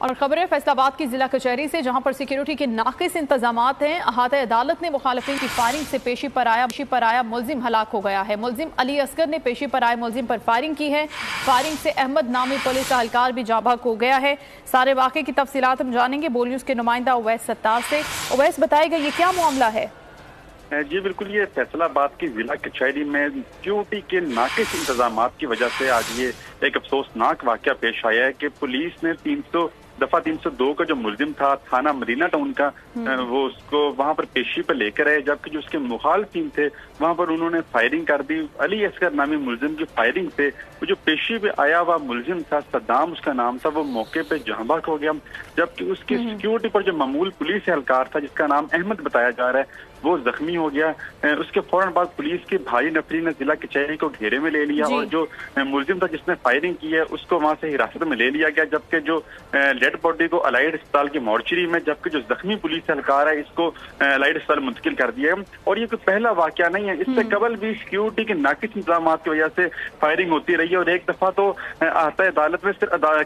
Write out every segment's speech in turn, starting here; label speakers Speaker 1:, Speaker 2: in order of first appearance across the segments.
Speaker 1: اور خبر ہے فیصلاباد کی ضلع کچہری سے، جہاں پر سیکیورٹی کے ناقص انتظامات ہیں۔ احاطہ عدالت نے مخالفین کی فائرنگ سے پیشی پر آیا ملزم ہلاک ہو گیا ہے۔ ملزم علی اصغر نے پیشی پر آئے ملزم پر فائرنگ کی ہے۔ فائرنگ سے احمد نامی پولیس اہلکار بھی جاں بحق ہو گیا ہے۔ سارے واقعے کی تفصیلات ہم جانیں گے بول نیوز کے نمائندہ اویس ستار سے۔ اویس، بتائے گا یہ کیا معاملہ ہے؟
Speaker 2: جی بالکل، یہ فیصل آباد کی ضلع کچہری میں سیکیورٹی کے ناقص انتظامات کی وجہ سے آج یہ ایک افسوسناک واقعہ پیش آیا ہے کہ پولیس نے 302 کا جو ملزم تھا تھانہ مدینہ ٹاؤن کا، وہ اس کو وہاں پر پیشی پر لے کر آئے، جبکہ جو اس کے مخالفین تھے وہاں پر انہوں نے فائرنگ کر دی۔ علی اصغر نامی ملزم کی فائرنگ سے وہ جو پیشی پہ آیا ہوا ملزم تھا، صدام اس کا نام تھا، وہ موقع پہ جاں بحق ہو گیا، جبکہ اس کی سیکیورٹی پر جو معمول پولیس اہلکار تھا جس کا نام احمد بتایا جا رہا ہے وہ زخمی ہو گیا۔ اس کے فوراً بعد پولیس کے بھاری نفری نے ضلع کچہری کو گھیرے میں لے لیا اور جو ملزم تھا جس نے فائرنگ کی ہے اس کو وہاں سے حراست میں لے لیا گیا، جبکہ جو ڈیڈ باڈی کو الائڈ اسپتال کی مورچری میں، جبکہ جو زخمی پولیس اہلکار ہے اس کو الائڈ اسپتال منتقل کر دیا ہے۔ اور یہ کوئی پہلا واقعہ نہیں ہے، اس سے قبل بھی سیکیورٹی کے ناقص انتظامات کی وجہ سے فائرنگ ہوتی رہی ہے، اور ایک دفعہ تو احاطہ عدالت میں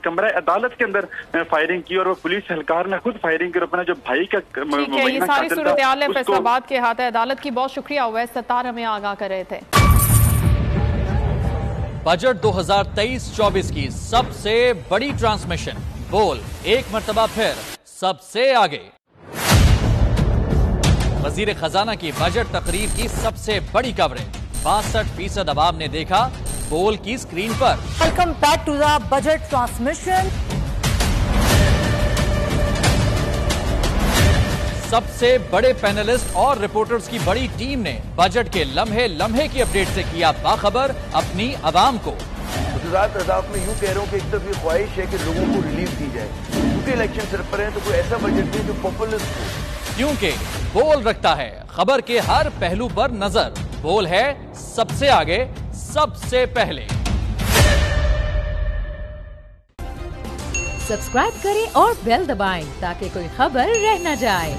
Speaker 2: کمرہ عدالت کے اندر فائرنگ کی اور وہ پولیس اہلکار نے خود فائرنگ کی اور اپنا جو بھائی کا
Speaker 1: یہ ساری صورتحال ہے فیصل آباد کے احاطہ عدالت کی۔ بہت شکریہ اویس ستار، ہمیں آگاہ کر رہے تھے۔
Speaker 3: بجٹ 2023-24 کی سب سے بڑی ٹرانسمیشن، بول ایک مرتبہ پھر سب سے آگے۔ وزیر خزانہ کی بجٹ تقریب کی سب سے بڑی کوریج، 62% عوام نے دیکھا بول کی سکرین پر۔
Speaker 4: Welcome back to the budget transmission.
Speaker 3: سب سے بڑے پینلسٹ اور رپورٹرز کی بڑی ٹیم نے بجٹ کے لمحے لمحے کی اپڈیٹ سے کیا باخبر اپنی عوام کو۔
Speaker 5: متضاد اہداف میں یوں کہہ رہا ہوں کہ ایک طرف یہ خواہش ہے کہ لوگوں کو ریلیف دی جائے، کیونکہ الیکشن سر پر ہیں تو کوئی ایسا بجٹ نہیں جو پاپولسٹ ہو،
Speaker 3: کیونکہ بول رکھتا ہے خبر کے ہر پہلو پر نظر۔ بول ہے سب سے آگے، سب سے پہلے۔
Speaker 6: سبسکرائب کریں اور بیل دبائیں تاکہ کوئی خبر رہ نہ جائے۔